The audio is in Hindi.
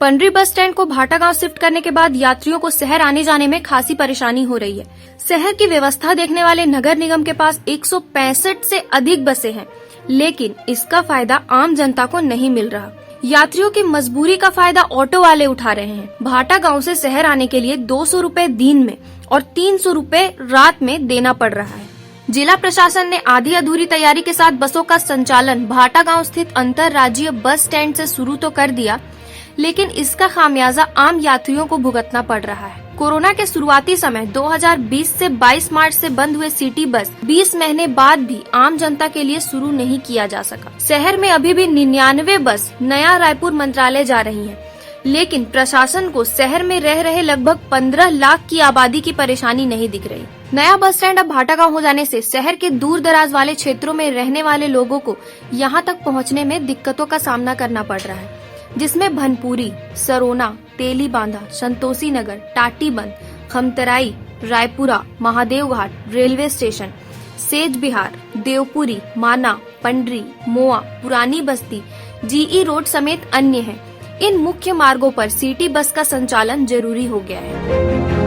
पंडरी बस स्टैंड को भाटा गांव शिफ्ट करने के बाद यात्रियों को शहर आने जाने में खासी परेशानी हो रही है। शहर की व्यवस्था देखने वाले नगर निगम के पास 165 से अधिक बसें हैं, लेकिन इसका फायदा आम जनता को नहीं मिल रहा। यात्रियों की मजबूरी का फायदा ऑटो वाले उठा रहे हैं। भाटा गांव से शहर आने के लिए 200 रूपए दिन में और 300 रूपए रात में देना पड़ रहा है। जिला प्रशासन ने आधी अधूरी तैयारी के साथ बसों का संचालन भाटा गांव स्थित अंतर्राज्यीय बस स्टैंड से शुरू तो कर दिया, लेकिन इसका खामियाजा आम यात्रियों को भुगतना पड़ रहा है। कोरोना के शुरुआती समय 2020 से 22 मार्च से बंद हुए सिटी बस 20 महीने बाद भी आम जनता के लिए शुरू नहीं किया जा सका। शहर में अभी भी 99 बस नया रायपुर मंत्रालय जा रही हैं, लेकिन प्रशासन को शहर में रह रहे लगभग 15 लाख की आबादी की परेशानी नहीं दिख रही। नया बस स्टैंड अब भाटा गांव हो जाने से शहर के दूर दराज वाले क्षेत्रों में रहने वाले लोगों को यहां तक पहुंचने में दिक्कतों का सामना करना पड़ रहा है, जिसमें Bhanpuri, Sarona, Teli Bandha, Santoshi Nagar, Tatibandh, Khamtarai, Raipura, Mahadev Ghat, railway station, Sejbahar, Devpuri, Mana, Pandri, मोआ, पुरानी बस्ती, जीई रोड समेत अन्य हैं। इन मुख्य मार्गों पर सिटी बस का संचालन जरूरी हो गया है।